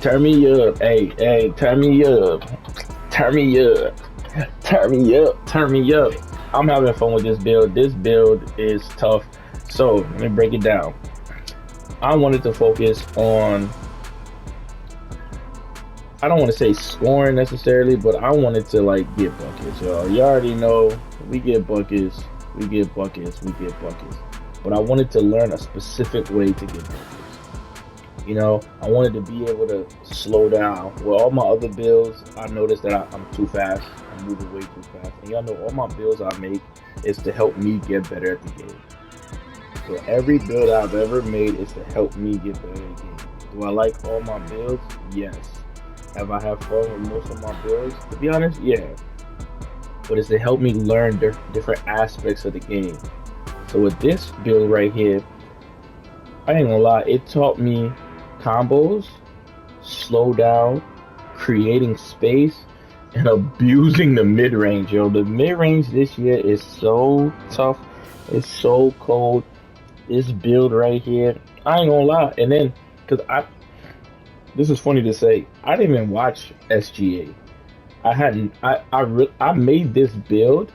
Turn me up. Hey, hey, turn me up. Turn me up. Turn me up. Turn me up. I'm having fun with this build. This build is tough. So let me break it down. I wanted to focus on, I don't want to say scoring necessarily, but I wanted to like get buckets, y'all. You already know we get buckets, we get buckets, we get buckets. But I wanted to learn a specific way to get buckets. I wanted to be able to slow down. With all my other builds, I noticed that I'm too fast. I'm moving way too fast. And y'all know all my builds I make is to help me get better at the game. So every build I've ever made is to help me get better at the game. Do I like all my builds? Yes. Have I had fun with most of my builds? To be honest, yeah. But it's to help me learn different aspects of the game. So with this build right here, I ain't gonna lie, it taught me combos, slow down, creating space, and abusing the mid range, yo. The mid range this year is so tough. It's so cold. This build right here, I ain't gonna lie. And then, cause this is funny to say, I didn't even watch SGA. I hadn't. I made this build,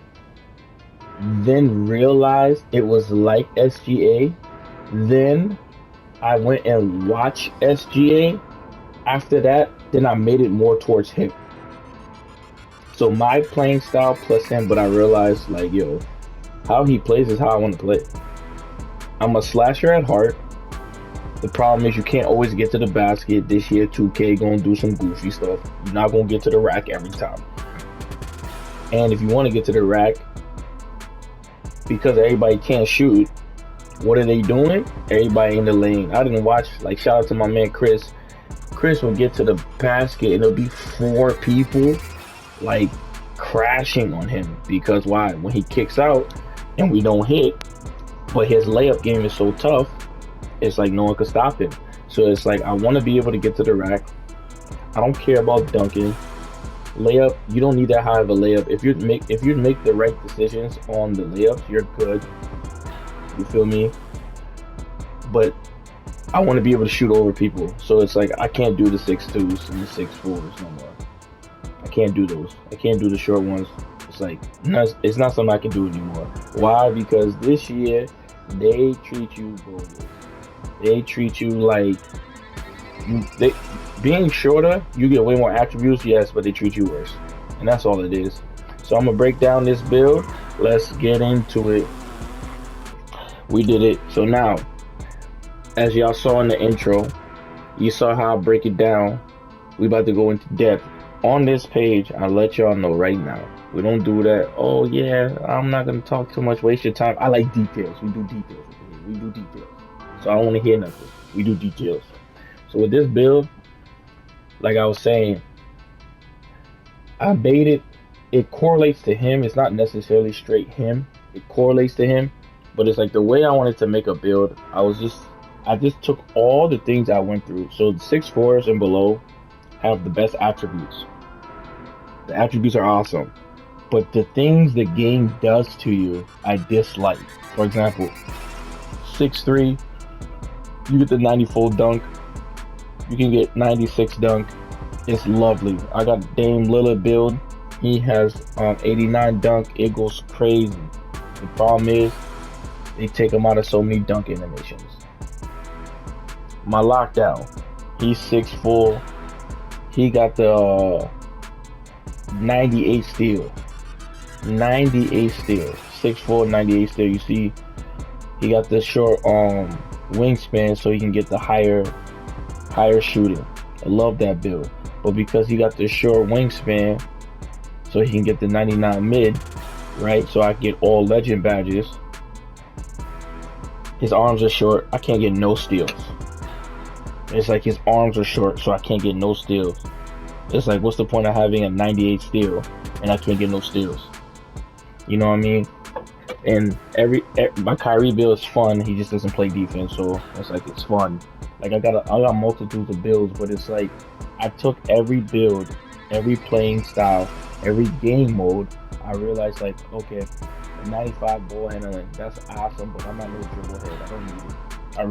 then realized it was like SGA. Then I went and watched SGA. After that, then I made it more towards him. So my playing style plus him, but I realized like, yo, how he plays is how I want to play. I'm a slasher at heart. The problem is you can't always get to the basket. This year, 2K gonna do some goofy stuff. You're not gonna get to the rack every time. And if you want to get to the rack, because everybody can't shoot, what are they doing? Everybody in the lane. I didn't watch, like, shout out to my man Chris. Chris will get to the basket and it'll be four people like crashing on him. Because why? When he kicks out and we don't hit, but his layup game is so tough, it's like no one can stop him. So it's like I want to be able to get to the rack. I don't care about dunking. Layup, you don't need that high of a layup. If you make the right decisions on the layups, you're good. You feel me? But I want to be able to shoot over people. So it's like I can't do the 6'2s and the 6'4s no more. I can't do those. I can't do the short ones. It's like it's not something I can do anymore. Why? Because this year they treat you bogus. They treat you like they being shorter, you get way more attributes, yes, but they treat you worse. And that's all it is. So I'm gonna break down this build. Let's get into it. We did it. So now, as y'all saw in the intro, you saw how I break it down. We about to go into depth. On this page, I'll let y'all know right now. We don't do that. Oh yeah, I'm not gonna talk too much, waste your time. I like details. We do details. We do details. So I don't want to hear nothing. We do details. So with this build, like I was saying, I made it. It correlates to him. It's not necessarily straight him. It correlates to him, but it's like the way I wanted to make a build. I just took all the things I went through. So the 6'4s and below have the best attributes. The attributes are awesome, but the things the game does to you, I dislike. For example, 6'3, you get the 94 dunk. You can get 96 dunk. It's lovely. I got Dame Lillard build. He has 89 dunk. It goes crazy. The problem is they take him out of so many dunk animations. My lockdown. He's 6'4. He got the 98 steal. 98 steal. 6'4", 98 steal. You see, he got the short wingspan so he can get the higher shooting. I love that build. But because he got the short wingspan, so he can get the 99 mid, right? So I get all legend badges. His arms are short. I can't get no steals. It's like his arms are short, so I can't get no steals. It's like, what's the point of having a 98 steal and I can't get no steals? You know what I mean? And my Kyrie build is fun. He just doesn't play defense, so it's like it's fun. Like I got multitudes of builds, but it's like I took every build, every playing style, every game mode. I realized like, okay, 95 ball handling, that's awesome, but I'm not no dribble head. I don't need it. I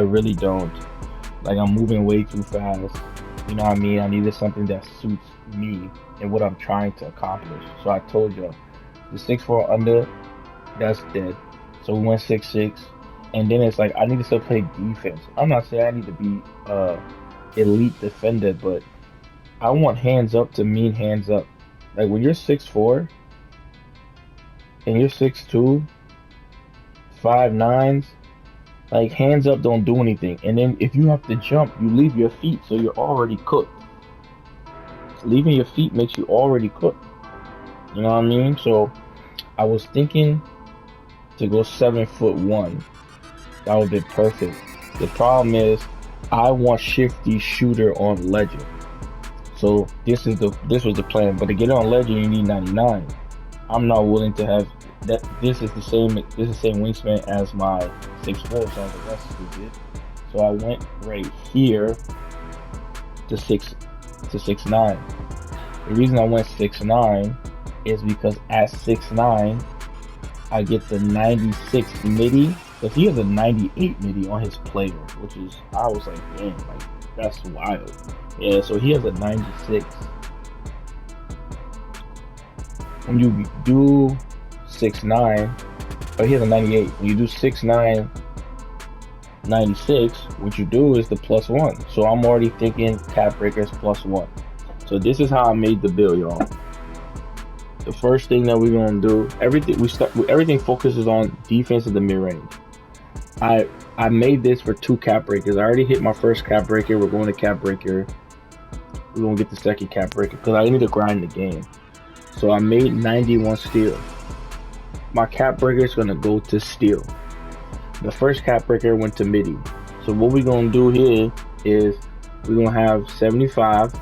really don't. Like I'm moving way too fast. You know what I mean? I needed something that suits me and what I'm trying to accomplish. So I told you, the 6'4" under, that's dead. So we went 6'6", and then it's like I need to still play defense. I'm not saying I need to be elite defender, but I want hands up to mean hands up. Like when you're 6'4" and you're 6'2", 5'9", like hands up don't do anything. And then if you have to jump, you leave your feet, so you're already cooked. Leaving your feet makes you already cooked. You know what I mean? So I was thinking to go 7'1". That would be perfect. The problem is I want shifty shooter on legend. So this was the plan. But to get on legend you need 99. I'm not willing to have that. This is the same wingspan as my 6'4", so I was like, that's stupid. So I went right here to 6'9". The reason I went 6'9" is because at 6'9" I get the 96 midi, because he has a 98 midi on his player, which is, I was like, damn, like that's wild. Yeah, so he has a 96. When you do 6'9", oh, he has a 98. When you do 6'9", 96, what you do is the +1. So I'm already thinking cap breakers +1. So this is how I made the build, y'all. The first thing that we're gonna do, everything focuses on defense in the mid range. I made this for 2 cap breakers. I already hit my first cap breaker. We're going to cap breaker. We're gonna get the second cap breaker because I need to grind the game. So I made 91 steel. My cap breaker is gonna go to steel. The first cap breaker went to midi. So what we're gonna do here is we're gonna have 75.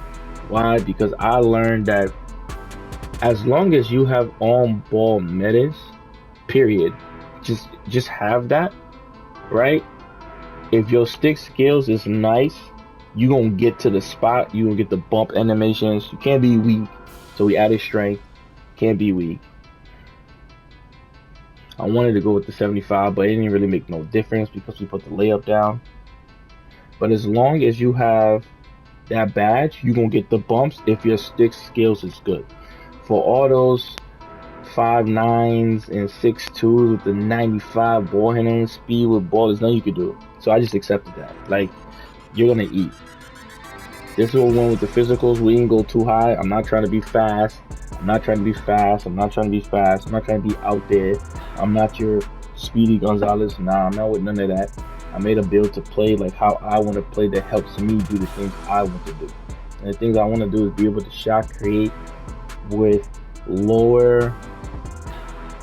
Why? Because I learned that as long as you have on ball metas, period, just have that, right? If your stick skills is nice, you gonna get to the spot. You gonna get the bump animations. You can't be weak. So we added strength. Can't be weak. I wanted to go with the 75, but it didn't really make no difference because we put the layup down. But as long as you have that badge, you gonna get the bumps if your stick skills is good. For all those 5'9s and 6'2s with the 95 ball handling speed with ball, there's nothing you could do. So I just accepted that. Like, you're gonna eat. This is what we went with the physicals. We didn't go too high. I'm not trying to be fast. I'm not trying to be fast. I'm not trying to be fast. I'm not trying to be out there. I'm not your Speedy Gonzalez. Nah, I'm not with none of that. I made a build to play like how I want to play that helps me do the things I want to do. And the things I want to do is be able to shot create with lower,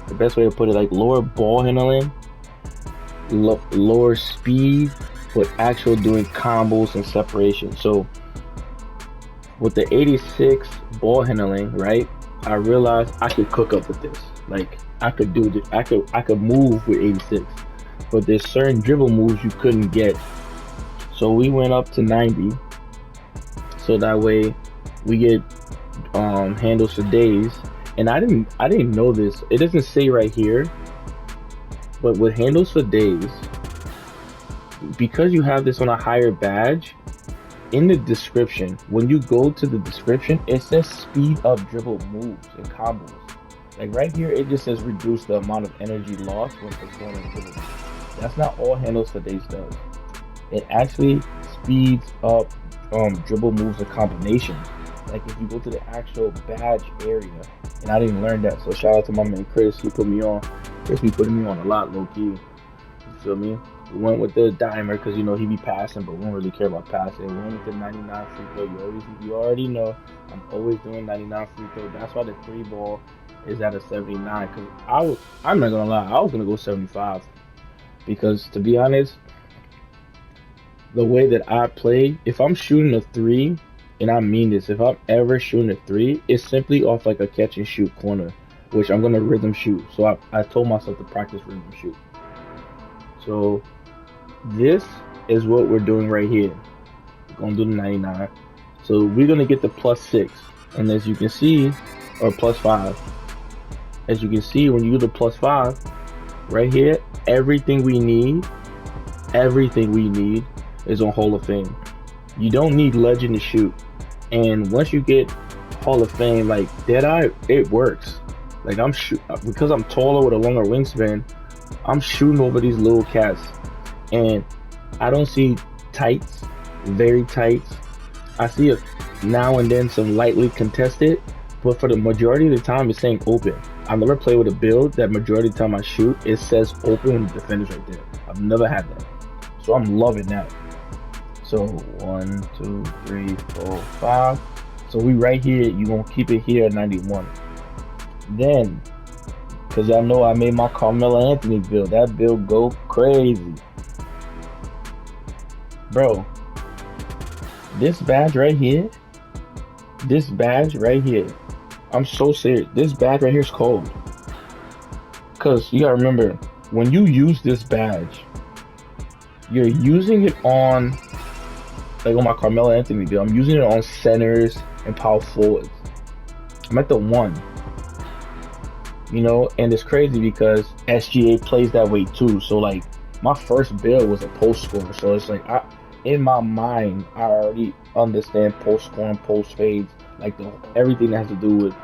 the best way to put it, like lower ball handling, lower speed, but actual doing combos and separation. So with the 86 ball handling, right, I realized I could cook up with this. Like I could do this. I could move with 86, but there's certain dribble moves you couldn't get. So we went up to 90. So that way we get handles for days. And I didn't know this. It doesn't say right here, but with handles for days, because you have this on a higher badge, in the description, when you go to the description, it says speed up dribble moves and combos. Like right here, it just says reduce the amount of energy lost when performing dribble. That's not all handles for days does. It actually speeds up dribble moves and combinations. Like if you go to the actual badge area, and I didn't learn that. So shout out to my man Chris. He put me on. Chris be putting me on a lot, low key. You feel me? We went with the dimer because you know he be passing, but we don't really care about passing. We went with the 99 free throw. You already know I'm always doing 99 free throw. That's why the 3 ball is at a 79. Because I'm not gonna lie, I was gonna go 75. Because to be honest, the way that I play, if I'm shooting a 3, and I mean this, if I'm ever shooting a 3, it's simply off like a catch and shoot corner, which I'm gonna rhythm shoot. So I told myself to practice rhythm shoot. So this is what we're doing right here. We're gonna do the 99. So we're gonna get the +6, and as you can see, or +5. As you can see, when you do the +5, right here, everything we need is on Hall of Fame. You don't need legend to shoot. And once you get Hall of Fame, like Deadeye, it works. Like because I'm taller with a longer wingspan, I'm shooting over these little cats, and I don't see tights, very tights. I see it now and then some lightly contested, but for the majority of the time, it's saying open. I've never played with a build that majority of the time I shoot, it says open when the defender's right there. I've never had that. So I'm loving that. So 1, 2, 3, 4, 5. So we right here, you gonna keep it here at 91. Then, cause y'all know I made my Carmelo Anthony build. That build go crazy. Bro, this badge right here, I'm so serious. This badge right here is cold. Cause you gotta remember, when you use this badge, you're using it on, like on my Carmelo Anthony build, I'm using it on centers and power forwards. I'm at the 1. You know, and it's crazy because SGA plays that way too. So like my first build was a post scorer. So it's like in my mind, I already understand post scoring, post fades, like everything that has to do with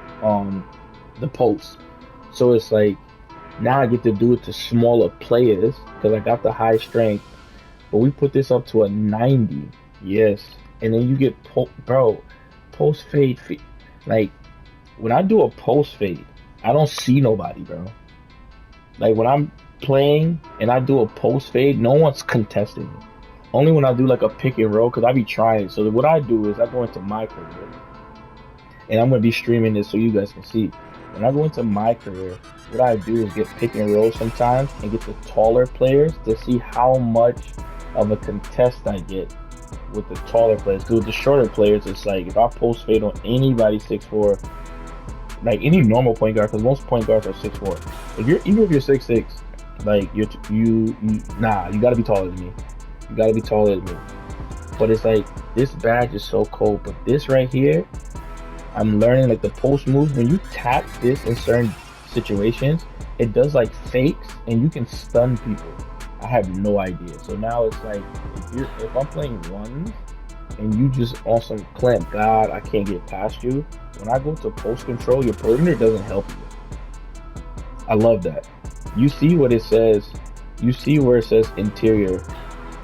the post. So it's like now I get to do it to smaller players because I got the high strength. But we put this up to a 90, yes, and then you get post fade. Like when I do a post fade, I don't see nobody, bro. Like when I'm playing and I do a post fade, no one's contesting me. Only when I do like a pick and roll, because I be trying. So what I do is I go into my career, and I'm going to be streaming this so you guys can see. When I go into my career, what I do is get pick and roll sometimes and get the taller players to see how much of a contest I get with the taller players. Because with the shorter players, it's like if I post fade on anybody 6'4", like any normal point guard, because most point guards are 6'4". Even if you're 6'6", like you gotta be taller than me. You gotta be taller than me. But it's like this badge is so cold. But this right here, I'm learning like the post move. When you tap this in certain situations, it does like fakes and you can stun people. I have no idea. So now it's like if I'm playing ones and you just on some clamp God, I can't get past you. When I go to post control, your perimeter doesn't help you. I love that. You see what it says. You see where it says interior,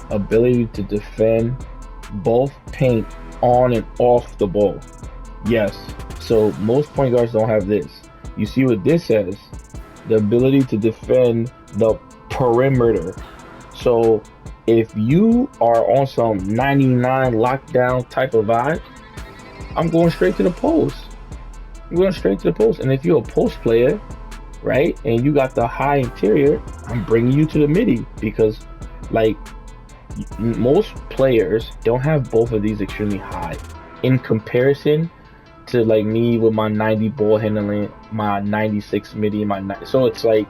ability to defend both paint on and off the ball. Yes. So most point guards don't have this. You see what this says, the ability to defend the perimeter. So if you are on some 99 lockdown type of vibe, I'm going straight to the post. I'm going straight to the post. And if you're a post player, right, and you got the high interior, I'm bringing you to the midi, because like most players don't have both of these extremely high in comparison to like me with my 90 ball handling, my 96 midi, so it's like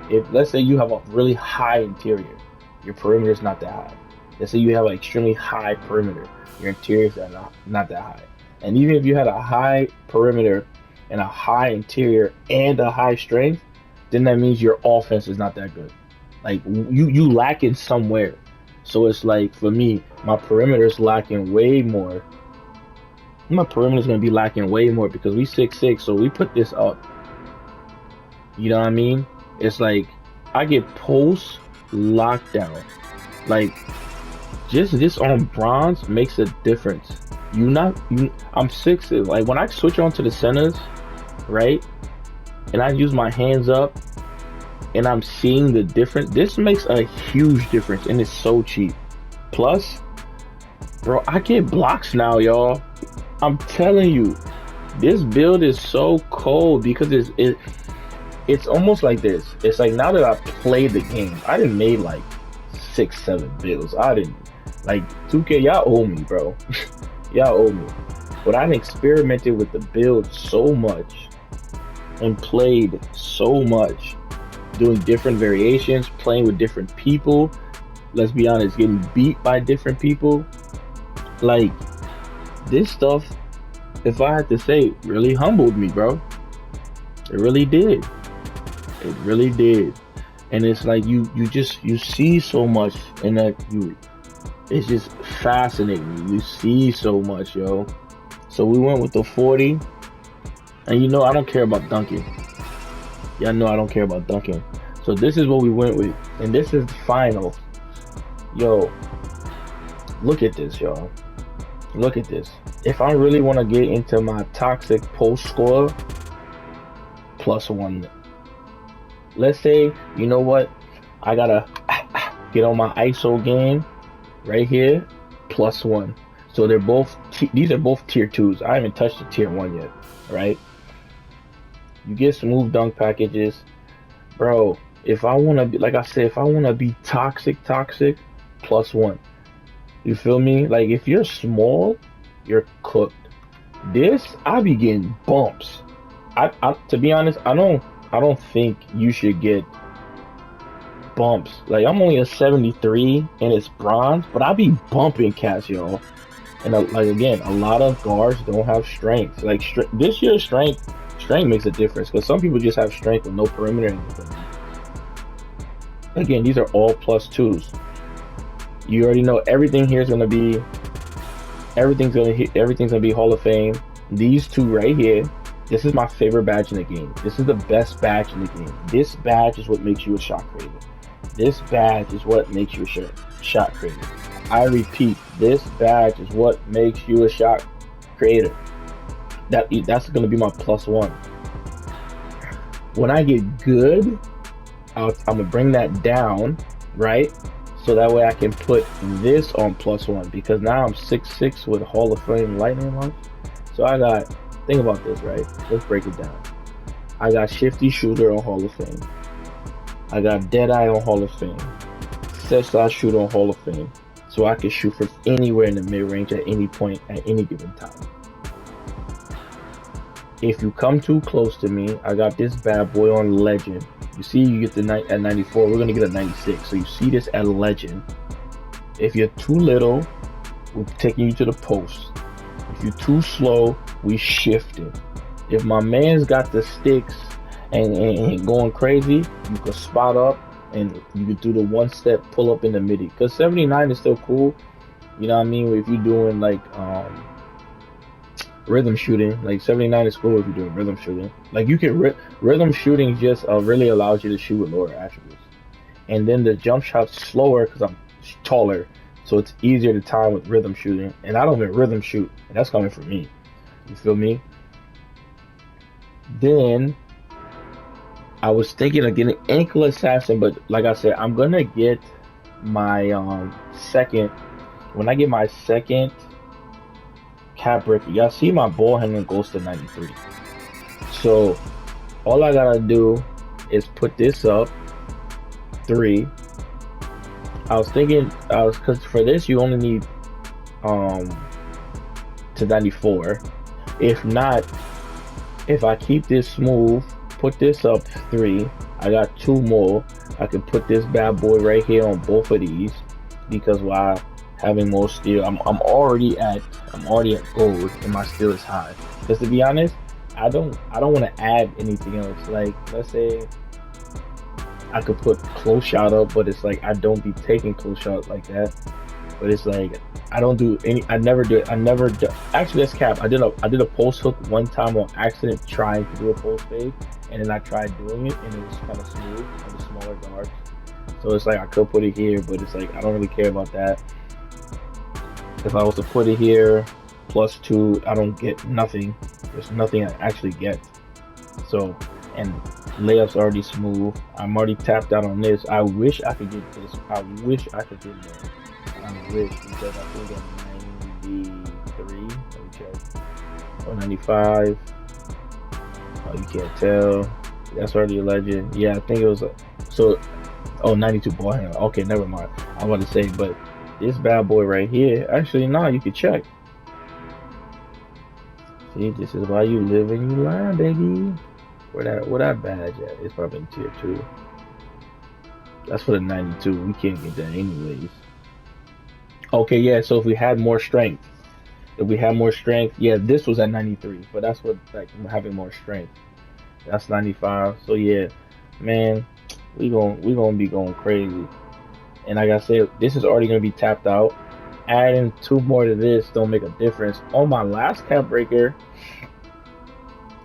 if let's say you have a really high interior, your perimeter is not that high. Let's say you have an extremely high perimeter, your interior is not that high. And even if you had a high perimeter and a high interior and a high strength, then that means your offense is not that good. Like you lack it somewhere. So it's like for me, my perimeter is lacking way more. My perimeter is going to be lacking way more because we 6'6", so we put this up. You know what I mean? It's like I get post lockdown. Like just this on bronze makes a difference. I'm 6'6". Like when I switch on to the centers, right, and I use my hands up and I'm seeing the difference, this makes a huge difference, and it's so cheap. Plus, bro, I get blocks now, y'all. I'm telling you, this build is so cold because it's almost like this. It's like now that I played the game, I done made like 6-7 builds. I didn't like 2K. Y'all owe me, bro. Y'all owe me. But I've experimented with the build so much and played so much, doing different variations, playing with different people. Let's be honest, getting beat by different people. Like this stuff, if I had to say, really humbled me, bro. It really did. It really did. And it's like you see so much, and that It's just fascinating. You see so much, yo. So we went with the 40, and you know I don't care about dunking. Y'all know I don't care about dunking. So this is what we went with, and this is the final. Yo, look at this, y'all. Look at this. If I really want to get into my toxic post score, +1. Let's say, you know what? I gotta get on my ISO game right here, +1. So they're both, these are both tier 2s. I haven't touched the tier 1 yet, right? You get smooth dunk packages. Bro, if I want to be, like I said, if I want to be toxic, +1. You feel me? Like, if you're small, you're cooked. This, I be getting bumps. To be honest, I don't think you should get bumps. Like, I'm only a 73 and it's bronze, but I be bumping cats, y'all. And like, again, a lot of guards don't have strength. Like, this year's strength makes a difference, because some people just have strength with no perimeter and anything. Again, these are all +2s. You already know everything here is gonna be, everything's gonna be Hall of Fame. These two right here, this is my favorite badge in the game. This is the best badge in the game. This badge is what makes you a shot creator. This badge is what makes you a shot creator. I repeat, this badge is what makes you a shot creator. That's gonna be my +1. When I get good, I'm gonna bring that down, right? So that way I can put this on +1, because now I'm 6'6" with Hall of Fame lightning launch. So I got, think about this, right? Let's break it down. I got Shifty Shooter on Hall of Fame. I got Deadeye on Hall of Fame. Set Shot Shooter on Hall of Fame. So I can shoot from anywhere in the mid-range at any point at any given time. If you come too close to me, I got this bad boy on Legend. You see, you get the at 94. We're gonna get a 96. So you see this at Legend. If you're too little, we're taking you to the post. If you're too slow, we shift it. If my man's got the sticks and going crazy, you can spot up and you can do the one-step pull up in the midi. Because 79 is still cool. You know what I mean? If you're doing like rhythm shooting, like 79 is cool if you're doing rhythm shooting. Like, you can rhythm shooting just really allows you to shoot with lower attributes, and then the jump shot's slower because I'm taller, so it's easier to time with rhythm shooting. And I don't even rhythm shoot, and that's coming from me. You feel me? Then I was thinking of getting ankle assassin, but like I said, I'm gonna get my second. When I get my second cap breaker, y'all see my ball handling goes to 93. So all I gotta do is put this up 3. I was thinking, because for this you only need to 94. If not, if I keep this smooth, put this up 3, I got 2 more. I can put this bad boy right here on both of these, because while having more steel, I'm already at gold and my steel is high. Because to be honest, I don't want to add anything else. Like, let's say I could put close shot up, but it's like I don't be taking close shot like that. But it's like I never do it. Actually, that's cap. I did a post hook one time on accident trying to do a post fade, and then I tried doing it and it was kind of smooth on the smaller guards. So it's like I could put it here, but it's like I don't really care about that. If I was to put it here, +2, I don't get nothing. There's nothing I actually get. So, and layup's already smooth. I'm already tapped out on this. I wish I could get this. I wish I could get more. I wish, because I think I'm 93. Let me check. Or 95. Oh, you can't tell. That's already a legend. Yeah, I think it was so. Oh, 92 ball handler. Okay, never mind. I want to say, but this bad boy right here, actually, no, you can check. See, this is why you live and you learn, baby. Where that badge at? It's probably in tier 2. That's for the 92. We can't get that anyways. Okay, yeah, so if we had more strength, yeah, this was at 93, but that's what, like, having more strength. That's 95. So yeah, man, we gonna be going crazy. And like I said, this is already gonna be tapped out. adding 2 more to this don't make a difference. On my last cap breaker,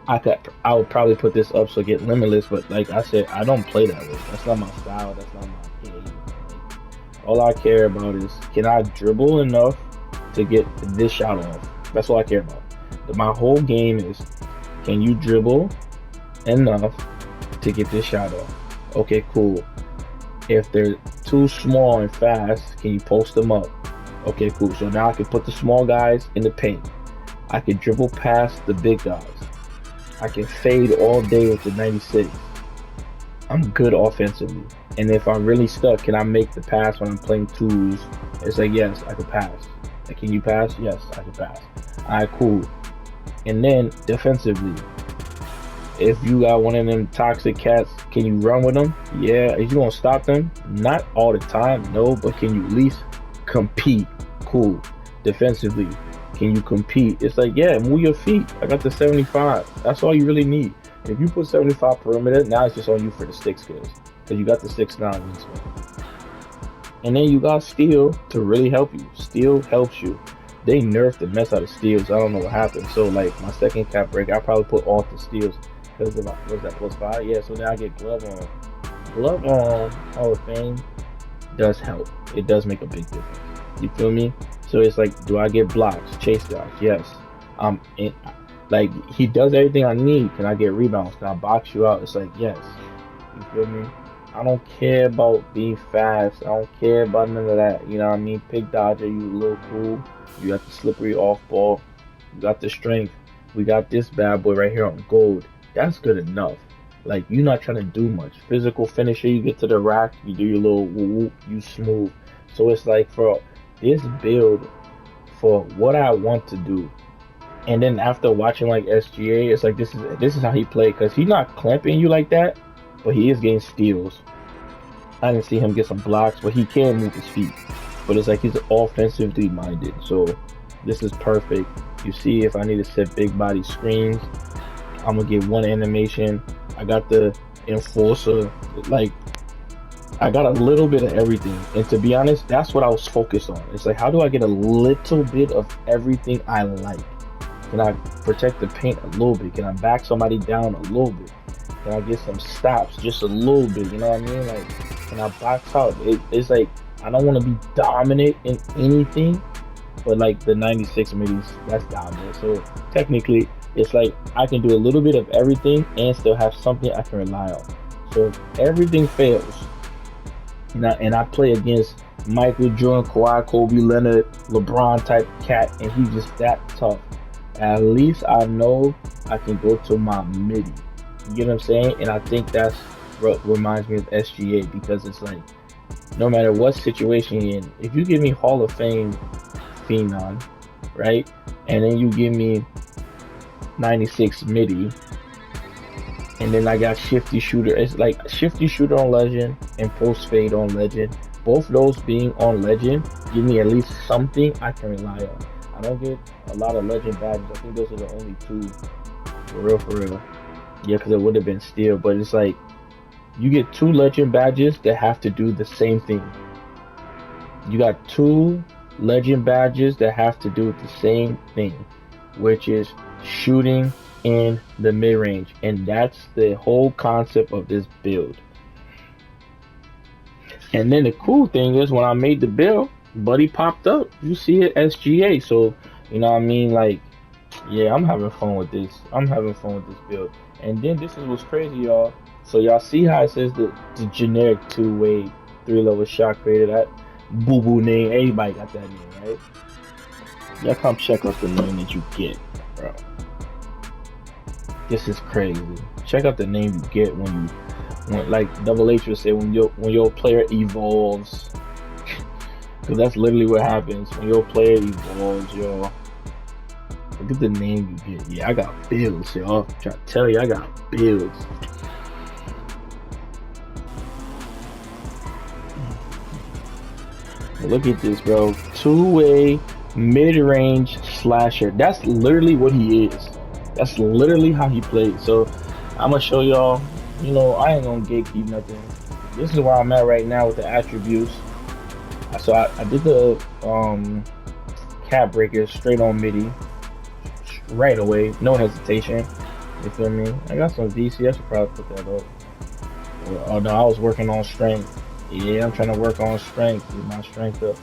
I would probably put this up so get limitless, but like I said, I don't play that way. That's not my style. That's not my game. Like, all I care about is can I dribble enough to get this shot off. That's all I care about. My whole game is can you dribble enough to get this shot off? Okay, cool. If they're too small and fast, can you post them up? Okay, cool. So now I can put the small guys in the paint. I can dribble past the big guys. I can fade all day with the 96. I'm good offensively. And if I'm really stuck, can I make the pass when I'm playing twos? It's like, yes, I can pass. Like, can you pass? Yes, I can pass. All right, cool. And then defensively, if you got one of them toxic cats, can you run with them? Yeah. Is you gonna stop them? Not all the time, no. But can you at least compete? Cool. Defensively, can you compete? It's like, yeah, move your feet. I got the 75. That's all you really need. If you put 75 perimeter, now it's just on you for the stick skills. Because you got the 6'9" wingspan. And then you got steal to really help you. Steal helps you. They nerfed the mess out of steals. I don't know what happened. So, like, my second cap break, I probably put off the steals. Because of, was that +5? Yeah, so now I get glove on. Glove on Hall of Fame does help. It does make a big difference. You feel me? So it's like, do I get blocks, chase guys? Yes. Like, he does everything I need. Can I get rebounds? Can I box you out? It's like, yes. You feel me? I don't care about being fast. I don't care about none of that. You know what I mean? Pick dodger, you a little cool. You got the slippery off ball. You got the strength. We got this bad boy right here on gold. That's good enough. Like, you're not trying to do much. Physical finisher, you get to the rack, you do your little whoop, you smooth. So it's like, for this build, for what I want to do, and then after watching like SGA, it's like this is how he played, because he's not clamping you like that, but he is getting steals. I didn't see him get some blocks, but he can move his feet. But it's like he's offensively minded, so this is perfect. You see, if I need to set big body screens, I'm gonna get one animation. I got the enforcer, like I got a little bit of everything. And to be honest, that's what I was focused on. It's like, how do I get a little bit of everything I like? Can I protect the paint a little bit? Can I back somebody down a little bit? Can I get some stops just a little bit? You know what I mean? Like, can I box out? It's like, I don't want to be dominant in anything, but like the 96 middies, that's dominant. So technically, it's like I can do a little bit of everything and still have something I can rely on. So if everything fails, and I play against Michael Jordan, Kawhi, Kobe Leonard, LeBron type cat, and he's just that tough, at least I know I can go to my midi. You get what I'm saying? And I think that's what reminds me of SGA, because it's like, no matter what situation you're in, if you give me Hall of Fame Phenom, right, and then you give me 96 midi, and then I got shifty shooter. It's like shifty shooter on legend and post fade on legend. Both those being on legend give me at least something I can rely on. I don't get a lot of legend badges. I think those are the only two, for real, for real. Yeah, because it would have been steel, but it's like you get 2 legend badges that have to do the same thing. You got 2 legend badges that have to do the same thing, which is shooting in the mid-range, and that's the whole concept of this build. And then the cool thing is, when I made the build, Buddy popped up. You see it, SGA. So you know what I mean? Like, yeah, I'm having fun with this. I'm having fun with this build. And then this is what's crazy, y'all. So y'all see how it says the generic 2-way 3-level shot creator? That boo-boo name, everybody got that name, right? Y'all come check out the name that you get, bro. This is crazy. Check out the name you get when like Double H would say, when your player evolves. Because that's literally what happens when your player evolves, y'all. Look at the name you get. Yeah, I got builds, y'all. I'm trying to tell you, I got builds. Look at this, bro. 2-way mid-range slasher. That's literally what he is. That's literally how he plays. So I'm gonna show y'all. You know, I ain't gonna gatekeep nothing. This is where I'm at right now with the attributes. So I did the cap breakers straight on midi right away, no hesitation. You feel me? I got some VC. I should probably put that up. Oh no, I was working on strength. Yeah, I'm trying to work on strength. Get my strength up.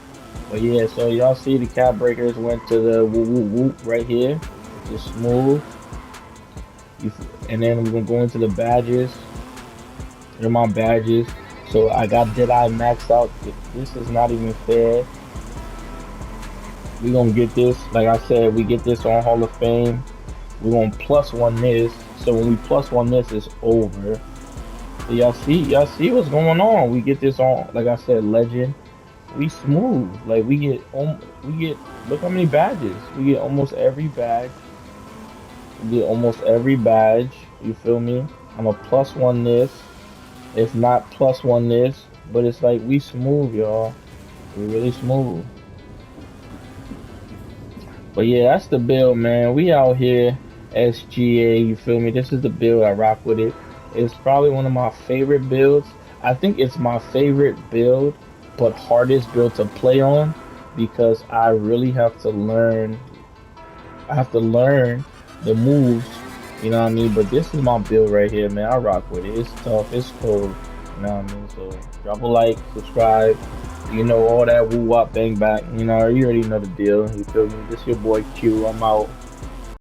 But yeah, so y'all see the cap breakers went to the whoop whoop whoop right here. Just smooth. And then we're gonna go into the badges. They're my badges. So I got Jedi maxed out. This is not even fair. We gonna get this. Like I said, we get this on Hall of Fame. We gonna +1 this. So when we +1 this, it's over. So y'all see what's going on. We get this on, like I said, legend. We smooth. Like we get, look how many badges. We get almost every badge. We get almost every badge. You feel me? I'm a +1 this. If not +1 this, but it's like we smooth, y'all. We really smooth. But yeah, that's the build, man. We out here, SGA. You feel me? This is the build. I rock with it. It's probably one of my favorite builds. I think it's my favorite build, but hardest build to play on because I really have to learn. I have to learn the moves. You know what I mean? But this is my build right here, man. I rock with it. It's tough. It's cold. You know what I mean? So drop a like, subscribe. You know, all that woo wop bang back. You know, you already know the deal. You feel me? This your boy Q. I'm out.